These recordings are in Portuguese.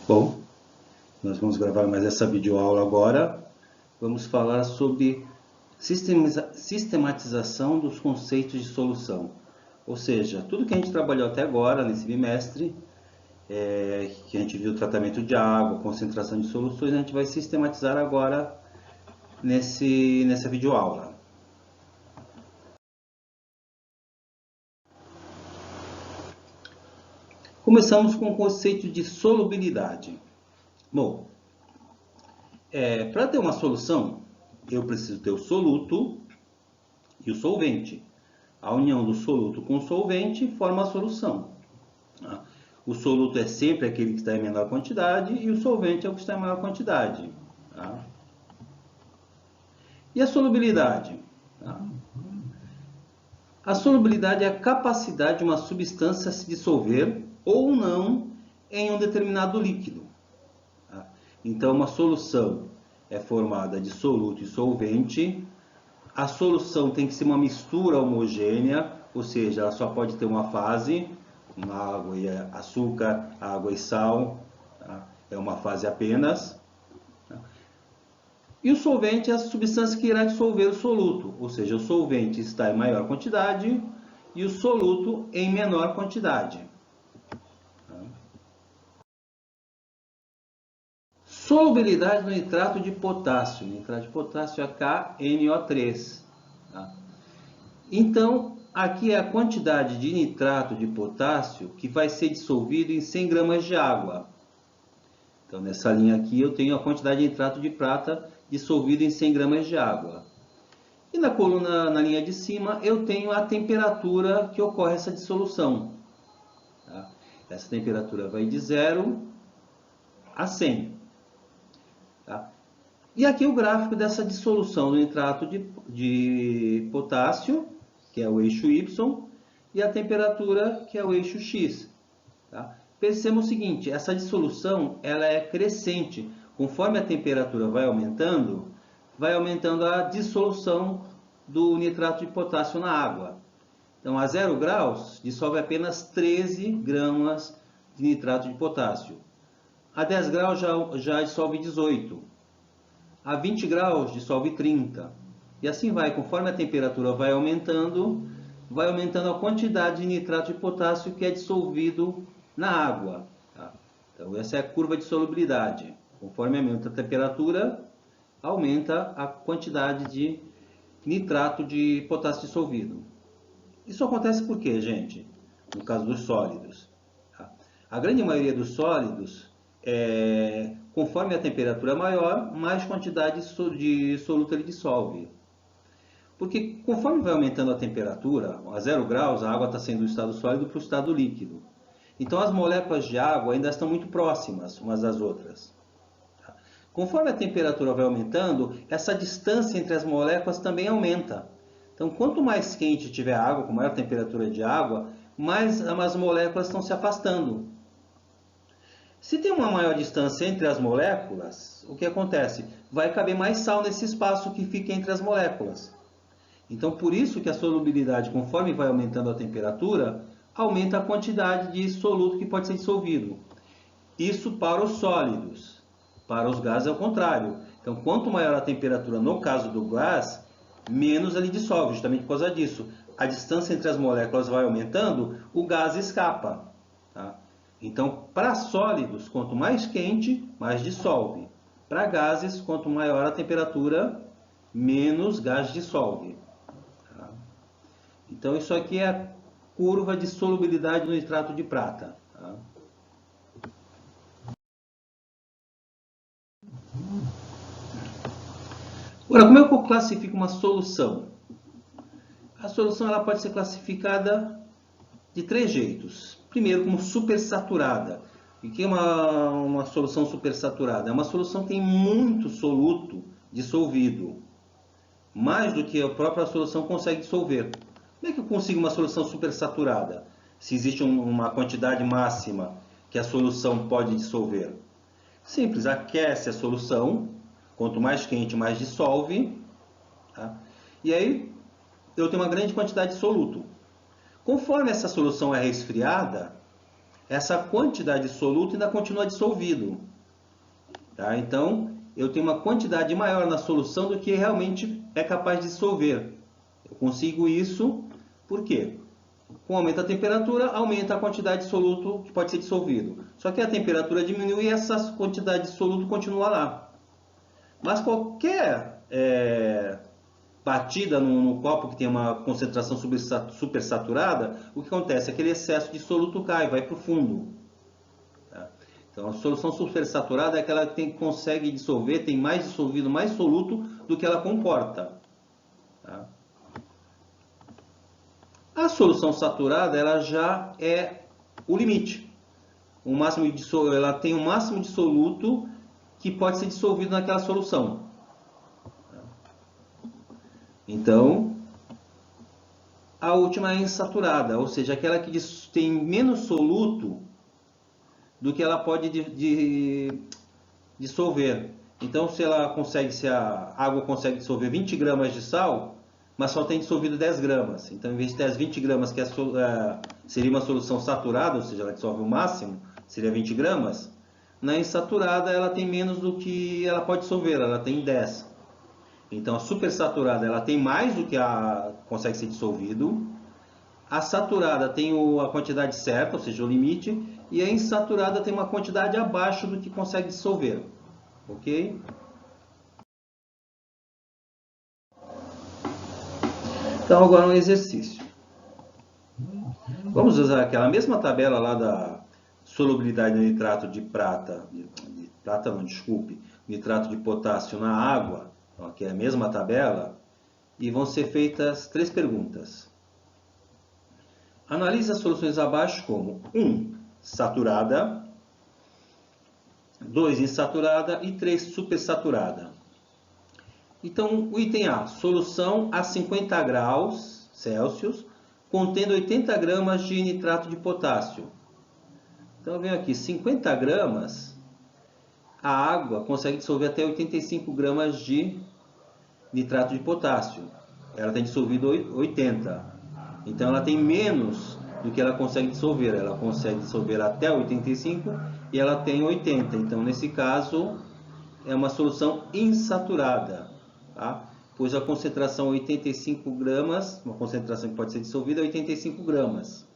Bom, nós vamos gravar mais essa videoaula agora. Vamos falar sobre sistematização dos conceitos de solução. Ou seja, tudo que a gente trabalhou até agora nesse bimestre, que a gente viu tratamento de água, concentração de soluções, a gente vai sistematizar agora nessa videoaula. Começamos com o conceito de solubilidade. Bom, para ter uma solução, eu preciso ter o soluto e o solvente. A união do soluto com o solvente forma a solução. O soluto é sempre aquele que está em menor quantidade e o solvente é o que está em maior quantidade. E a solubilidade? A solubilidade é a capacidade de uma substância se dissolver ou não em um determinado líquido. Então, uma solução é formada de soluto e solvente. A solução tem que ser uma mistura homogênea, ou seja, ela só pode ter uma fase, água e açúcar, água e sal, é uma fase apenas. E o solvente é a substância que irá dissolver o soluto, ou seja, o solvente está em maior quantidade e o soluto em menor quantidade. Solubilidade no nitrato de potássio. Nitrato de potássio é KNO3. Então, aqui é a quantidade de nitrato de potássio que vai ser dissolvido em 100 gramas de água. Então, nessa linha aqui, eu tenho a quantidade de nitrato de prata dissolvido em 100 gramas de água. E na coluna, na linha de cima, eu tenho a temperatura que ocorre essa dissolução. Essa temperatura vai de 0 a 100. E aqui o gráfico dessa dissolução do nitrato de potássio, que é o eixo Y, e a temperatura, que é o eixo X. Percebamos o seguinte, essa dissolução ela é crescente. Conforme a temperatura vai aumentando a dissolução do nitrato de potássio na água. Então, a 0 graus, dissolve apenas 13 gramas de nitrato de potássio. A 10 graus já dissolve 18. A 20 graus dissolve 30. E assim vai, conforme a temperatura vai aumentando a quantidade de nitrato de potássio que é dissolvido na água. Então, essa é a curva de solubilidade. Conforme aumenta a temperatura, aumenta a quantidade de nitrato de potássio dissolvido. Isso acontece por quê, gente? No caso dos sólidos. A grande maioria dos sólidos, conforme a temperatura é maior, mais quantidade de soluto ele dissolve. Porque conforme vai aumentando a temperatura, a 0 graus, a água está saindo do estado sólido para o estado líquido. Então as moléculas de água ainda estão muito próximas umas das outras. Conforme a temperatura vai aumentando, essa distância entre as moléculas também aumenta. Então, quanto mais quente tiver a água, com maior temperatura de água, mais as moléculas estão se afastando. Se tem uma maior distância entre as moléculas, o que acontece? Vai caber mais sal nesse espaço que fica entre as moléculas. Então, por isso que a solubilidade, conforme vai aumentando a temperatura, aumenta a quantidade de soluto que pode ser dissolvido. Isso para os sólidos. Para os gases é o contrário. Então, quanto maior a temperatura no caso do gás, menos ele dissolve, justamente por causa disso. A distância entre as moléculas vai aumentando, o gás escapa. Então, para sólidos, quanto mais quente, mais dissolve. Para gases, quanto maior a temperatura, menos gás dissolve. Então, isso aqui é a curva de solubilidade no nitrato de prata. Agora, como é que eu classifico uma solução? A solução ela pode ser classificada de 3 jeitos. Primeiro, como supersaturada. O que é uma solução supersaturada? É uma solução que tem muito soluto dissolvido, mais do que a própria solução consegue dissolver. Como é que eu consigo uma solução supersaturada? Se existe uma quantidade máxima que a solução pode dissolver. Simples, aquece a solução, quanto mais quente, mais dissolve. E aí eu tenho uma grande quantidade de soluto. Conforme essa solução é resfriada, essa quantidade de soluto ainda continua dissolvido. Tá? Então, eu tenho uma quantidade maior na solução do que realmente é capaz de dissolver. Eu consigo isso, por quê? Com o aumento da temperatura, aumenta a quantidade de soluto que pode ser dissolvido. Só que a temperatura diminui e essa quantidade de soluto continua lá. Mas qualquer batida no copo que tem uma concentração supersaturada, o que acontece? Aquele excesso de soluto cai, vai para o fundo. Tá? Então, a solução supersaturada é aquela que consegue dissolver, tem mais dissolvido, mais soluto do que ela comporta. Tá? A solução saturada, ela já é o limite. Ela tem o máximo de soluto que pode ser dissolvido naquela solução. Então, a última é insaturada, ou seja, aquela que tem menos soluto do que ela pode dissolver. Então, se a água consegue dissolver 20 gramas de sal, mas só tem dissolvido 10 gramas. Então, em vez de ter as 20 gramas, que seria uma solução saturada, ou seja, ela dissolve o máximo, seria 20 gramas, na insaturada ela tem menos do que ela pode dissolver, ela tem 10. Então, a supersaturada ela tem mais do que consegue ser dissolvido. A saturada tem a quantidade certa, ou seja, o limite, e a insaturada tem uma quantidade abaixo do que consegue dissolver. Ok? Então, agora um exercício. Vamos usar aquela mesma tabela lá da solubilidade de nitrato de prata, nitrato de potássio na água, então, aqui é a mesma tabela, e vão ser feitas 3 perguntas. Analise as soluções abaixo como 1. Saturada, 2. Insaturada e 3. Supersaturada. Então, o item A, solução a 50 graus Celsius, contendo 80 gramas de nitrato de potássio. Então, eu venho aqui, 50 gramas, a água consegue dissolver até 85 gramas de nitrato de potássio. Ela tem dissolvido 80. Então, ela tem menos do que ela consegue dissolver. Ela consegue dissolver até 85 e ela tem 80. Então, nesse caso, é uma solução insaturada. Tá? Pois a concentração 85 gramas, uma concentração que pode ser dissolvida é 85 gramas.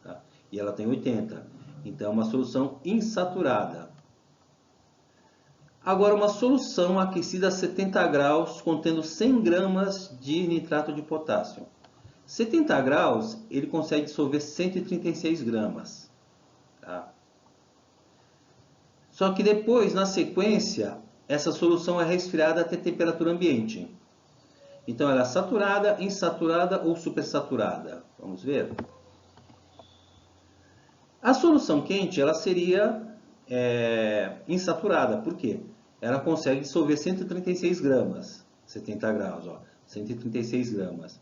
Tá? E ela tem 80. Então, é uma solução insaturada. Agora, uma solução aquecida a 70 graus, contendo 100 gramas de nitrato de potássio. 70 graus, ele consegue dissolver 136 gramas. Tá? Só que depois, na sequência, essa solução é resfriada até temperatura ambiente. Então, ela é saturada, insaturada ou supersaturada. Vamos ver? A solução quente, ela seria insaturada. Por quê? Ela consegue dissolver 136 gramas. 70 graus, ó, 136 gramas.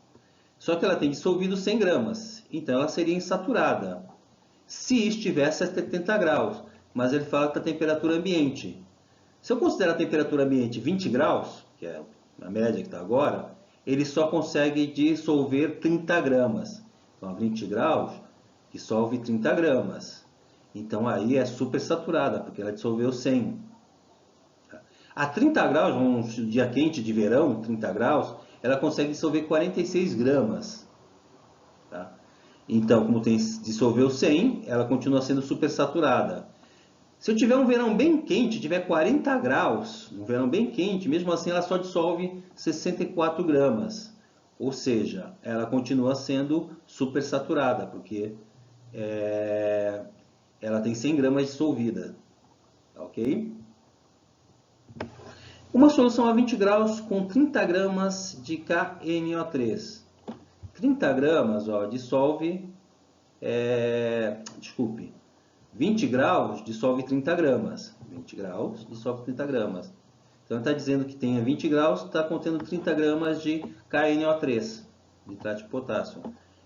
Só que ela tem dissolvido 100 gramas. Então, ela seria insaturada. Se estivesse a 70 graus. Mas ele fala que a temperatura ambiente. Se eu considerar a temperatura ambiente 20 graus, que é a média que está agora, ele só consegue dissolver 30 gramas. Então, a 20 graus, dissolve 30 gramas. Então, aí é supersaturada, porque ela dissolveu 100. A 30 graus, um dia quente de verão, 30 graus, ela consegue dissolver 46 gramas. Tá? Então, como dissolveu 100, ela continua sendo supersaturada. Se eu tiver um verão bem quente, tiver 40 graus, um verão bem quente, mesmo assim ela só dissolve 64 gramas. Ou seja, ela continua sendo supersaturada, porque ela tem 100 gramas dissolvida. Ok? Uma solução a 20 graus com 30 gramas de KNO3. 30 gramas, ó, dissolve... 20 graus dissolve 30 gramas. 20 graus dissolve 30 gramas. Então, está dizendo que tem 20 graus, está contendo 30 gramas de KNO3, nitrato de potássio.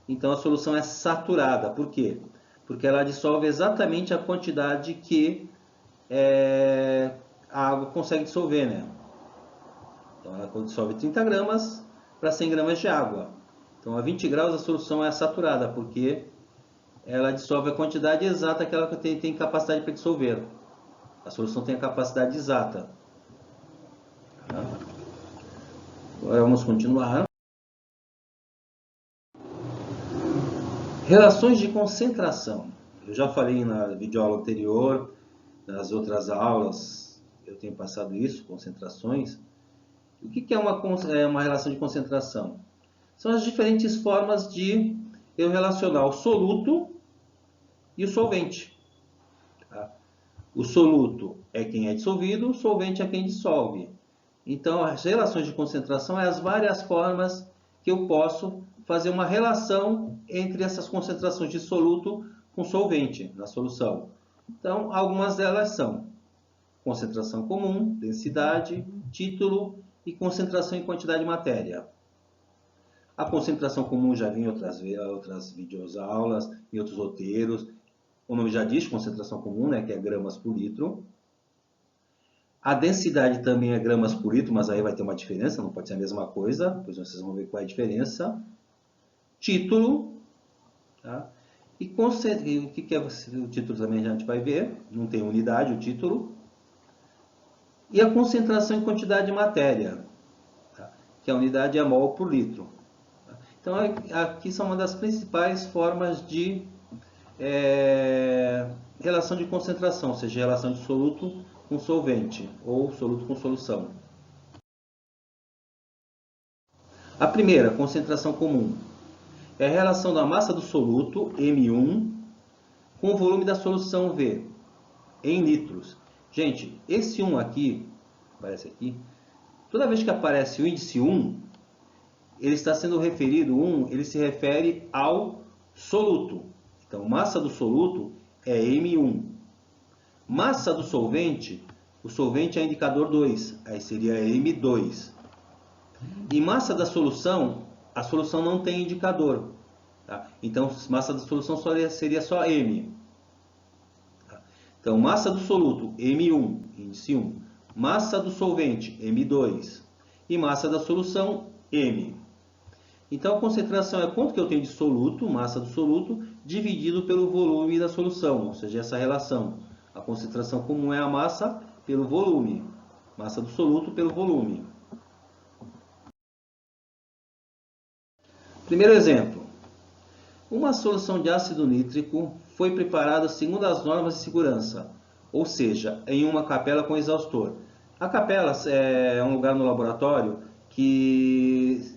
Então, a solução é saturada. Por quê? Porque ela dissolve exatamente a quantidade que a água consegue dissolver, né? Então, ela dissolve 30 gramas para 100 gramas de água. Então, a 20 graus a solução é saturada, porque ela dissolve a quantidade exata que ela tem capacidade para dissolver. A solução tem a capacidade exata. Tá? Agora vamos continuar. Relações de concentração. Eu já falei na videoaula anterior, nas outras aulas eu tenho passado isso, concentrações. O que é uma relação de concentração? São as diferentes formas de eu relacionar o soluto e o solvente. Tá? O soluto é quem é dissolvido, o solvente é quem dissolve. Então, as relações de concentração são as várias formas que eu posso fazer uma relação entre essas concentrações de soluto com solvente na solução. Então, algumas delas são concentração comum, densidade, título e concentração em quantidade de matéria. A concentração comum já vi em outras videoaulas, em outros roteiros. O nome já diz concentração comum, né, que é gramas por litro. A densidade também é gramas por litro, mas aí vai ter uma diferença, não pode ser a mesma coisa, depois vocês vão ver qual é a diferença. Título, tá? E o que é o título também a gente vai ver, não tem unidade o título. E a concentração em quantidade de matéria, tá? Que a unidade é mol por litro. Tá? Então aqui são uma das principais formas de relação de concentração, ou seja, relação de soluto com solvente ou soluto com solução. A primeira, concentração comum, é a relação da massa do soluto, M1, com o volume da solução, V, em litros. Gente, esse 1 aqui, aparece aqui, toda vez que aparece o índice 1, ele está sendo referido, ele se refere ao soluto. Então, massa do soluto é M1. Massa do solvente, o solvente é indicador 2, aí seria M2. E massa da solução, a solução não tem indicador. Tá? Então, massa da solução seria só M. Tá? Então, massa do soluto, M1, índice 1. Massa do solvente, M2. E massa da solução, M. Então, a concentração é quanto que eu tenho de soluto, massa do soluto, dividido pelo volume da solução, ou seja, essa relação. A concentração comum é a massa pelo volume. Massa do soluto pelo volume. Primeiro exemplo. Uma solução de ácido nítrico foi preparada segundo as normas de segurança, ou seja, em uma capela com exaustor. A capela é um lugar no laboratório que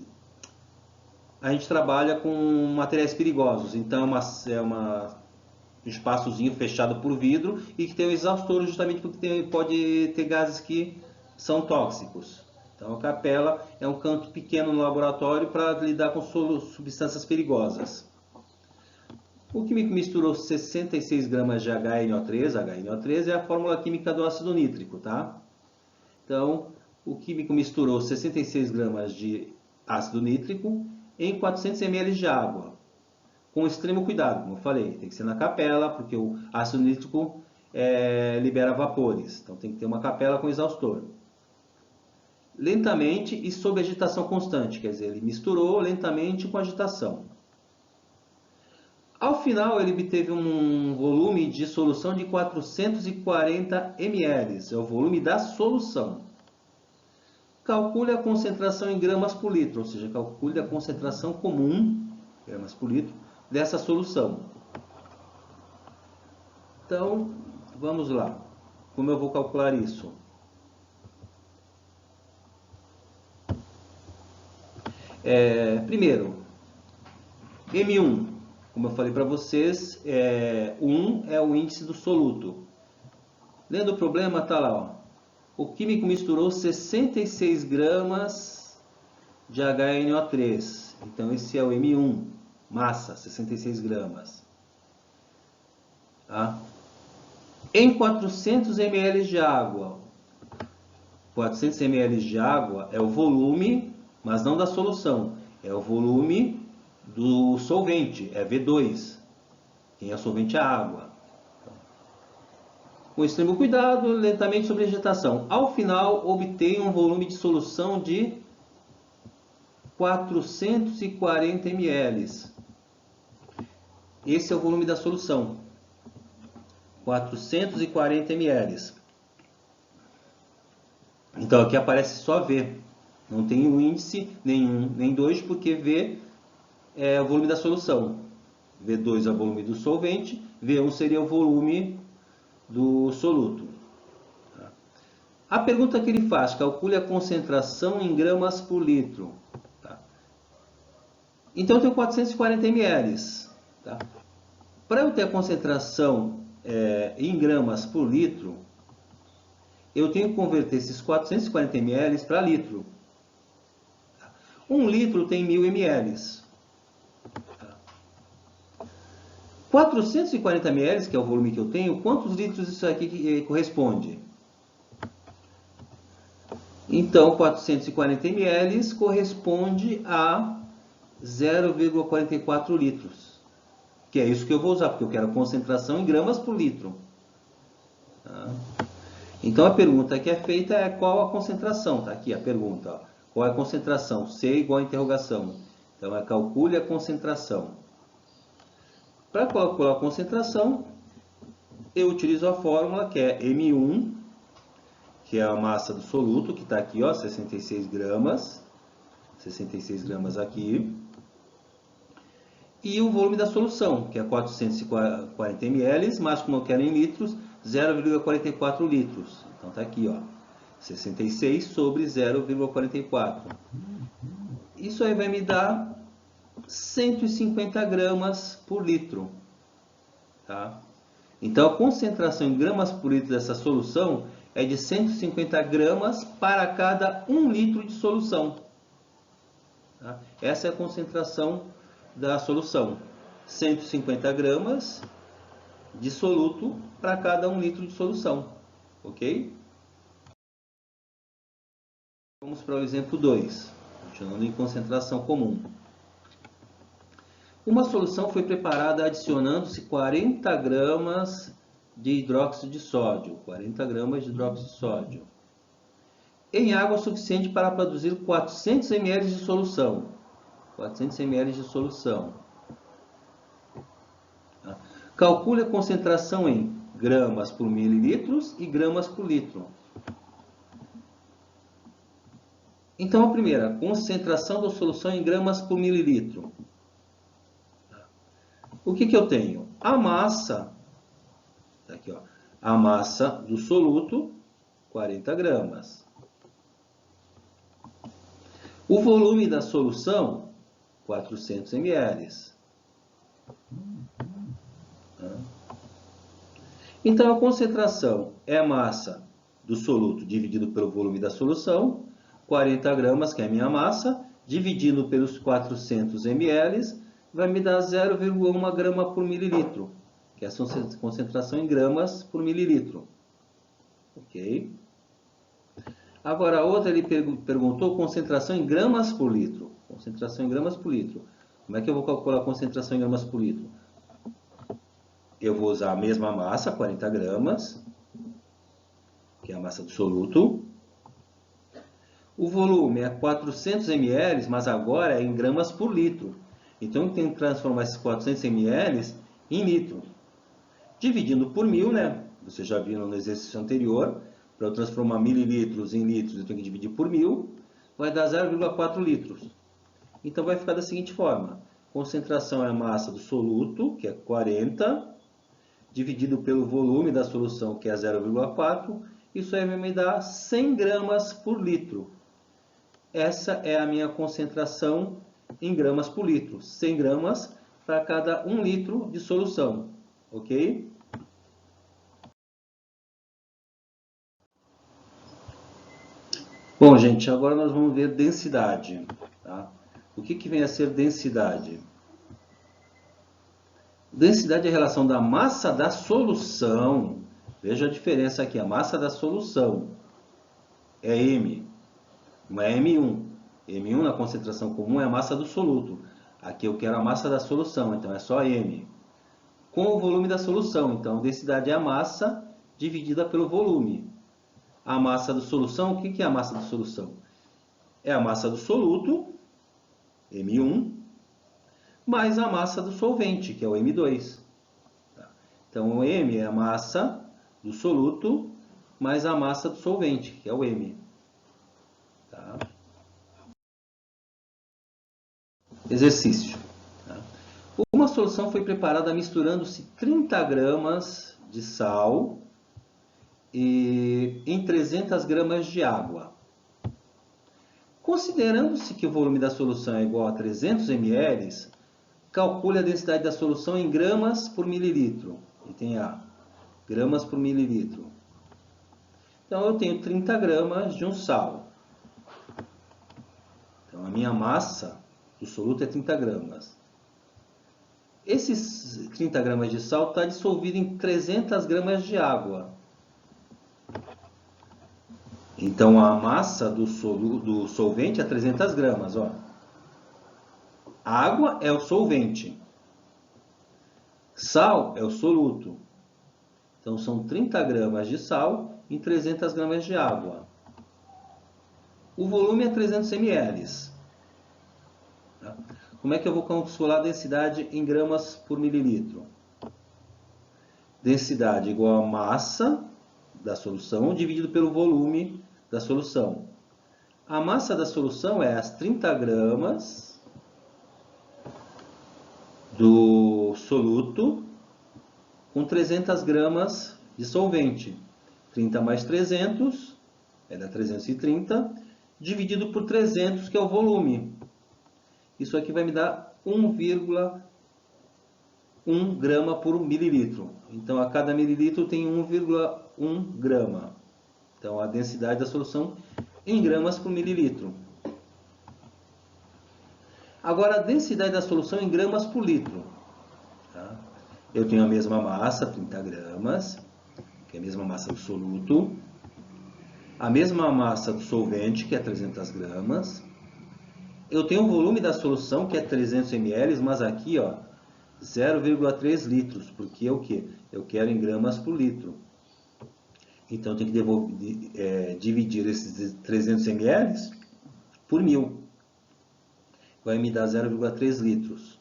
a gente trabalha com materiais perigosos. Então é um espaçozinho fechado por vidro e que tem o exaustor justamente porque pode ter gases que são tóxicos. Então a capela é um canto pequeno no laboratório para lidar com substâncias perigosas. O químico misturou 66 gramas de HNO3. HNO3 é a fórmula química do ácido nítrico, tá? Então, o químico misturou 66 gramas de ácido nítrico em 400 ml de água. Com extremo cuidado, como eu falei, tem que ser na capela, porque o ácido nítrico libera vapores. Então, tem que ter uma capela com exaustor. Lentamente e sob agitação constante, quer dizer, ele misturou lentamente com agitação. Ao final, ele obteve um volume de solução de 440 ml, é o volume da solução. Calcule a concentração em gramas por litro, ou seja, calcule a concentração comum, gramas por litro, dessa solução. Então, vamos lá. Como eu vou calcular isso? Primeiro, M1, como eu falei para vocês, 1 é o índice do soluto. Lendo o problema, está lá, ó. O químico misturou 66 gramas de HNO3. Então, esse é o M1, massa, 66 gramas. Tá? Em 400 ml de água. 400 ml de água é o volume, mas não da solução. É o volume do solvente, é V2. Quem é solvente é a água. Com extremo cuidado, lentamente sobre agitação. Ao final, obtém um volume de solução de 440 ml. esse é o volume da solução, 440 ml. Então aqui aparece só V, não tem o índice nenhum, nem 2, porque V é o volume da solução. V2 é o volume do solvente, V1 seria o volume do soluto. A pergunta que ele faz, calcule a concentração em gramas por litro. Tá? Então eu tenho 440 ml. Tá? Para eu ter a concentração em gramas por litro, eu tenho que converter esses 440 ml para litro. 1 litro tem 1000 ml. 440 ml, que é o volume que eu tenho, quantos litros isso aqui corresponde? Então, 440 ml corresponde a 0,44 litros. Que é isso que eu vou usar, porque eu quero concentração em gramas por litro. Tá? Então, a pergunta que é feita é qual a concentração. Está aqui a pergunta. Ó. Qual é a concentração? C igual a interrogação. Então, calcule a concentração. Para calcular a concentração, eu utilizo a fórmula que é M1, que é a massa do soluto, que está aqui, ó, 66 gramas. 66 gramas aqui. E o volume da solução, que é 440 ml, mas como eu quero em litros, 0,44 litros. Então está aqui, ó, 66 sobre 0,44. Isso aí vai me dar 150 gramas por litro. Tá? Então a concentração em gramas por litro dessa solução é de 150 gramas para cada 1 litro de solução. Tá? Essa é a concentração da solução. 150 gramas de soluto para cada 1 litro de solução. Ok? Vamos para o exemplo 2. Continuando em concentração comum. Uma solução foi preparada adicionando-se 40 gramas de hidróxido de sódio. 40 gramas de hidróxido de sódio. Em água suficiente para produzir 400 ml de solução. 400 ml de solução. Calcule a concentração em gramas por mililitros e gramas por litro. Então, a primeira, concentração da solução em gramas por mililitro. O que eu tenho? A massa, tá aqui, ó, a massa do soluto, 40 gramas. O volume da solução, 400 ml. Então, a concentração é a massa do soluto dividido pelo volume da solução, 40 gramas, que é a minha massa, dividido pelos 400 ml, vai me dar 0,1 grama por mililitro, que é a concentração em gramas por mililitro. Ok? Agora, a outra ele perguntou concentração em gramas por litro. Concentração em gramas por litro. Como é que eu vou calcular a concentração em gramas por litro? Eu vou usar a mesma massa, 40 gramas, que é a massa do soluto. O volume é 400 ml, mas agora é em gramas por litro. Então, eu tenho que transformar esses 400 ml em litro. Dividindo por 1000, né? Vocês já viram no exercício anterior. Para eu transformar mililitros em litros, eu tenho que dividir por 1000. Vai dar 0,4 litros. Então, vai ficar da seguinte forma. Concentração é a massa do soluto, que é 40, dividido pelo volume da solução, que é 0,4. Isso aí vai me dar 100 gramas por litro. Essa é a minha concentração em gramas por litro. 100 gramas para cada 1 litro de solução. Ok? Bom, gente, agora nós vamos ver densidade. Tá? O que vem a ser densidade? Densidade é a relação da massa da solução. Veja a diferença aqui. A massa da solução é M, não é M1. M1 na concentração comum é a massa do soluto. Aqui eu quero a massa da solução, então é só M. Com o volume da solução, então densidade é a massa dividida pelo volume. A massa da solução, o que é a massa da solução? É a massa do soluto, M1, mais a massa do solvente, que é o M2. Tá? Então, o M é a massa do soluto mais a massa do solvente, que é o M. Tá? Exercício. Tá? Uma solução foi preparada misturando-se 30 gramas de sal em 300 gramas de água. Considerando-se que o volume da solução é igual a 300 ml, calcule a densidade da solução em gramas por mililitro. Item A, gramas por mililitro. Então, eu tenho 30 gramas de um sal. Então, a minha massa do soluto é 30 gramas. Esses 30 gramas de sal está dissolvido em 300 gramas de água. Então, a massa do solvente é 300 gramas. Ó. Água é o solvente. Sal é o soluto. Então, são 30 gramas de sal em 300 gramas de água. O volume é 300 ml. Tá? Como é que eu vou calcular a densidade em gramas por mililitro? Densidade igual a massa da solução dividido pelo volume da solução. A massa da solução é as 30 gramas do soluto com 300 gramas de solvente. 30 mais 300, vai dar 330, dividido por 300, que é o volume. Isso aqui vai me dar 1,1 grama por mililitro. Então, a cada mililitro tem 1,1 grama. Então, a densidade da solução em gramas por mililitro. Agora, a densidade da solução em gramas por litro. Tá? Eu tenho a mesma massa, 30 gramas, que é a mesma massa do soluto. A mesma massa do solvente, que é 300 gramas. Eu tenho o volume da solução, que é 300 ml, mas aqui, ó, 0,3 litros, porque é o quê? Eu quero em gramas por litro. Então, eu tenho que dividir esses 300 ml por 1000. Vai me dar 0,3 litros.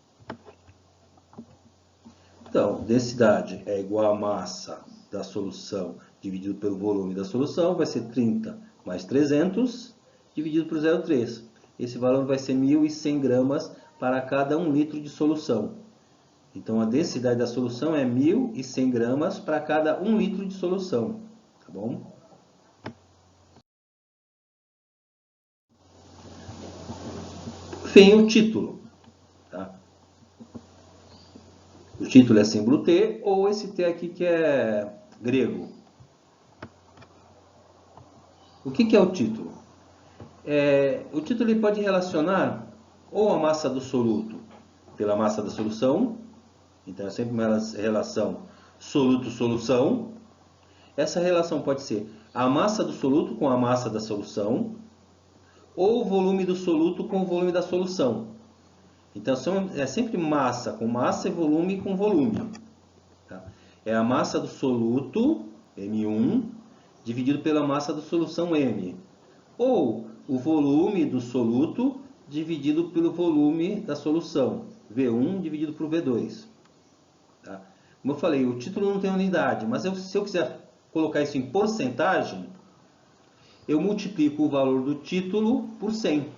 Então, densidade é igual a massa da solução dividido pelo volume da solução, vai ser 30 mais 300 dividido por 0,3. Esse valor vai ser 1.100 gramas para cada 1 litro de solução. Então, a densidade da solução é 1.100 gramas para cada 1 litro de solução. Tá bom? Vem o título. Tá? O título é símbolo T ou esse T aqui que é grego. O que é o título? O título ele pode relacionar ou a massa do soluto pela massa da solução. Então, é sempre uma relação soluto-solução. Essa relação pode ser a massa do soluto com a massa da solução ou o volume do soluto com o volume da solução. Então, é sempre massa com massa e volume com volume. Tá? É a massa do soluto, M1, dividido pela massa da solução, M. Ou o volume do soluto dividido pelo volume da solução, V1 dividido por V2. Tá? Como eu falei, o título não tem unidade, mas se eu quiser colocar isso em porcentagem, eu multiplico o valor do título por 100.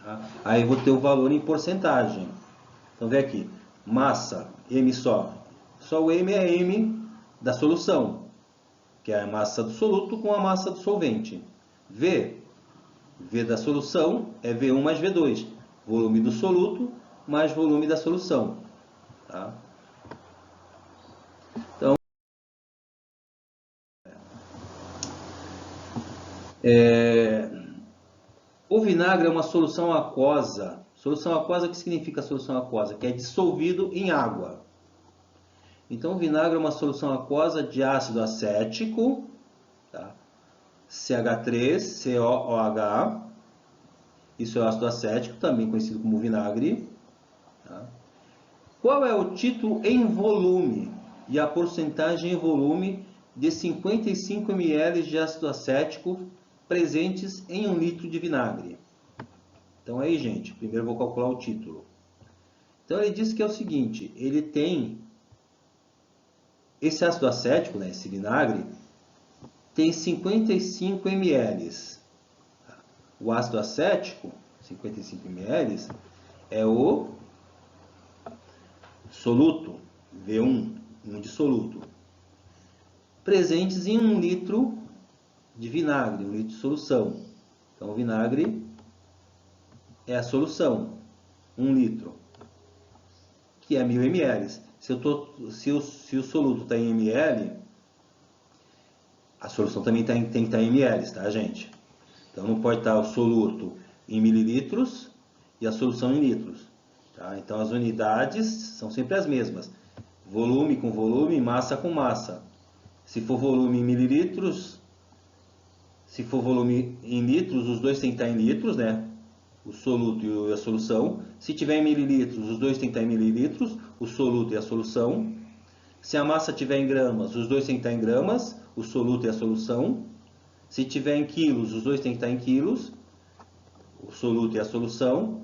Tá? Aí eu vou ter o valor em porcentagem. Então, vem aqui, massa, M só. Só o M é M da solução, que é a massa do soluto com a massa do solvente. V da solução é V1 mais V2. Volume do soluto mais volume da solução. Tá? Então, o vinagre é uma solução aquosa. Solução aquosa, o que significa solução aquosa? Que é dissolvido em água. Então, o vinagre é uma solução aquosa de ácido acético, tá? CH3COOH. Isso é o ácido acético, também conhecido como vinagre. Tá? Qual é o título em volume e a porcentagem em volume de 55 ml de ácido acético presentes em 1 litro de vinagre? Então, aí, gente, primeiro eu vou calcular o título. Então ele diz que é o seguinte, ele tem esse ácido acético, né, esse vinagre, tem 55 ml. O ácido acético, 55 ml, é o soluto, V1, um dissoluto, presentes em 1 litro de vinagre, 1 litro de solução. Então o vinagre é a solução, 1 litro, que é 1000 ml. Se o soluto está em ml, a solução também tem que estar em ml, tá, gente? Então não pode estar o soluto em mililitros e a solução em litros. Tá? Então as unidades são sempre as mesmas. Volume com volume, massa com massa. Se for volume em mililitros, se for volume em litros, os dois têm que estar em litros, né? O soluto e a solução. Se tiver em mililitros, os dois têm que estar em mililitros, o soluto e a solução. Se a massa tiver em gramas, os dois têm que estar em gramas, o soluto e a solução. Se tiver em quilos, os dois têm que estar em quilos, o soluto e a solução.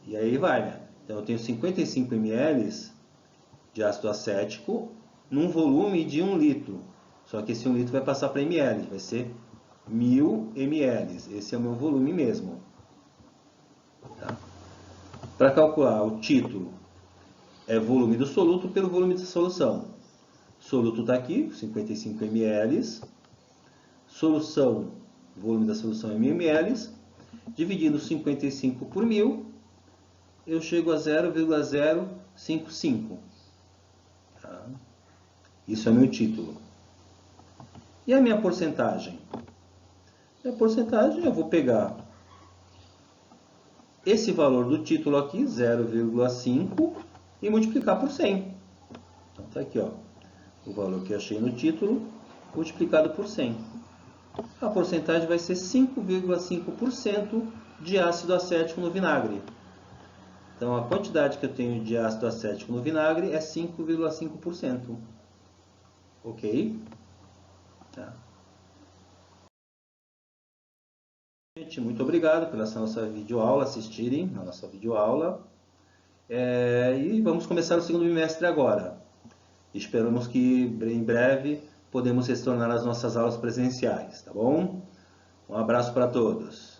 E aí vai, né? Então eu tenho 55 ml de ácido acético num volume de 1 litro. Só que esse 1 litro vai passar para ml, vai ser 1000 ml. Esse é o meu volume mesmo. Tá? Para calcular o título, é volume do soluto pelo volume da solução. Soluto está aqui, 55 ml. Solução, volume da solução é 1000 ml. Dividindo 55 por 1000, eu chego a 0,055. Tá? Isso é meu título. E a minha porcentagem? A porcentagem eu vou pegar esse valor do título aqui, 0,5, e multiplicar por 100. Então está aqui, ó, o valor que eu achei no título multiplicado por 100. A porcentagem vai ser 5,5% de ácido acético no vinagre. Então a quantidade que eu tenho de ácido acético no vinagre é 5,5%. Ok? Tá. Gente, muito obrigado pela nossa videoaula, assistirem a nossa videoaula. E vamos começar o segundo bimestre agora. Esperamos que em breve podemos retornar às nossas aulas presenciais, tá bom? Um abraço para todos.